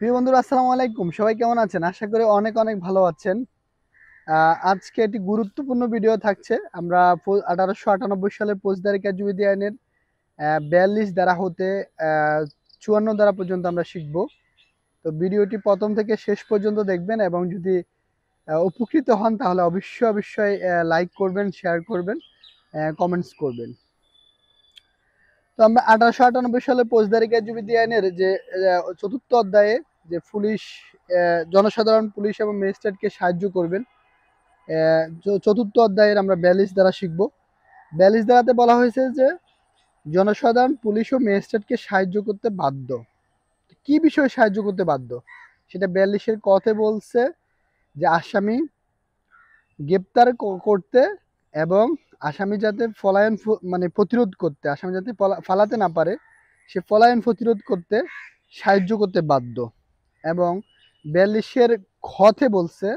প্রিয় বন্ধুরা, আসসালামু আলাইকুম। সবাই কেমন আছেন? আশা করি অনেক অনেক ভালো আছেন। আজকে একটি গুরুত্বপূর্ণ ভিডিও থাকছে। আমরা 1898 সালের ফৌজদারি কার্যবিধি আইনের 42 ধারা হতে 54 ধারা পর্যন্ত আমরা শিখব। তো ভিডিওটি প্রথম থেকে শেষ পর্যন্ত দেখবেন এবং যদি উপকৃত হন তাহলে অবশ্যই লাইক করবেন, শেয়ার করবেন, কমেন্টস করবেন। তো আমরা 1898 সালে ফৌজদারি কার্যবিধি আইনের যে চতুর্থ অধ্যায়ে যে পুলিশ, জনসাধারণ পুলিশ এবং ম্যাজিস্ট্রেটকে সাহায্য করবেন, চতুর্থ অধ্যায়ের আমরা 42 ধারা শিখব। 42 ধারাতে বলা হয়েছে যে জনসাধারণ পুলিশ ও ম্যাজিস্ট্রেটকে সাহায্য করতে বাধ্য। কি বিষয়ে সাহায্য করতে বাধ্য সেটা 42-এর কতে বলছে যে আসামি গ্রেপ্তার করতে এবং আসামি যাতে পলায়ন মানে প্রতিরোধ করতে, আসামি যাতে পালাতে না পারে সে পলায়ন প্রতিরোধ করতে সাহায্য করতে বাধ্য। এবং 42-এর খতে বলছে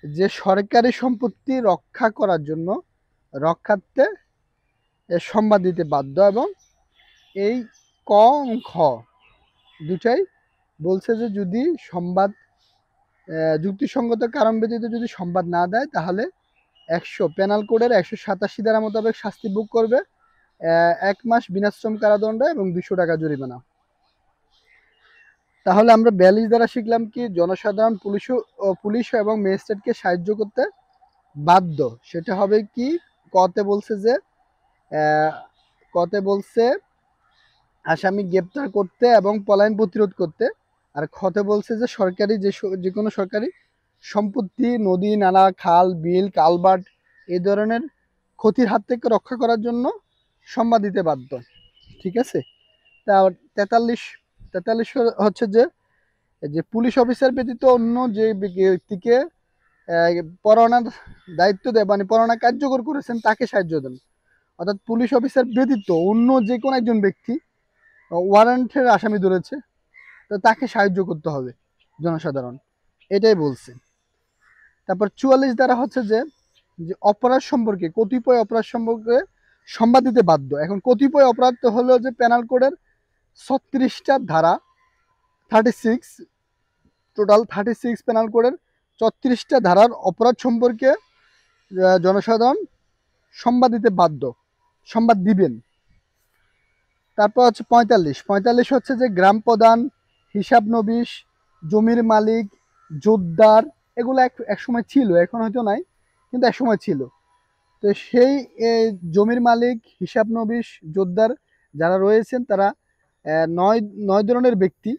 যে সরকারি সম্পত্তি রক্ষা করার জন্য রক্ষার্থে সংবাদ দিতে বাধ্য। এবং এই ক খ দুটাই বলছে যে যদি সংবাদ যুক্তিসঙ্গত কারণ ব্যতীত যদি সংবাদ না দেয় তাহলে পেনাল কোডের 187 ধারা মোতাবেক শাস্তি ভোগ করবে, 1 মাস বিনাশ্রম কারাদণ্ড এবং 200 টাকা জরিমানা। তাহলে আমরা 42 দ্বারা শিখলাম কি জনসাধারণ পুলিশ এবং ম্যাজিস্ট্রেটকে সাহায্য করতে বাধ্য। সেটা হবে কি কতে বলছে যে কতে বলছে আসামি গ্রেপ্তার করতে এবং পলায়ন প্রতিরোধ করতে, আর খতে বলছে যে সরকারি যে কোনো সরকারি সম্পত্তি, নদী নালা, খাল বিল, কালভার্ট এই ধরনের ক্ষতির হাত থেকে রক্ষা করার জন্য সংবাদ দিতে বাধ্য। ঠিক আছে। তা 43 হচ্ছে যে পুলিশ অফিসার ব্যতীত অন্য যে ব্যক্তিকে পরোয়ানার দায়িত্ব দেয় মানে পরোয়ানা কার্যকর করেছেন তাকে সাহায্য দেন। অর্থাৎ পুলিশ অফিসার ব্যতীত অন্য যে কোনো একজন ব্যক্তি ওয়ারেন্টের আসামি ধরেছে, তো তাকে সাহায্য করতে হবে জনসাধারণ, এটাই বলছে। তারপর 44 দ্বারা হচ্ছে যে অপরাধ সম্পর্কে কতিপয় অপরাধ সম্পর্কে সংবাদ দিতে বাধ্য। এখন কতিপয় অপরাধ তো হলো যে পেনাল কোডের 36টা ধারা, 36 টোটাল 36 পেনাল কোডের 34টা ধারার অপরাধ সম্পর্কে জনসাধারণ সংবাদ দিতে বাধ্য, সংবাদ দিবেন। তারপর হচ্ছে 45 হচ্ছে যে গ্রাম প্রধান, হিসাব নবিশ, জমির মালিক, জোতদার, এগুলো এক সময় ছিল, এখন হয়তো নাই, কিন্তু এক সময় ছিল। তো সেই জমির মালিক, হিসাব নবিশ, জোতদার যারা রয়েছেন তারা নয় ধরনের ব্যক্তি।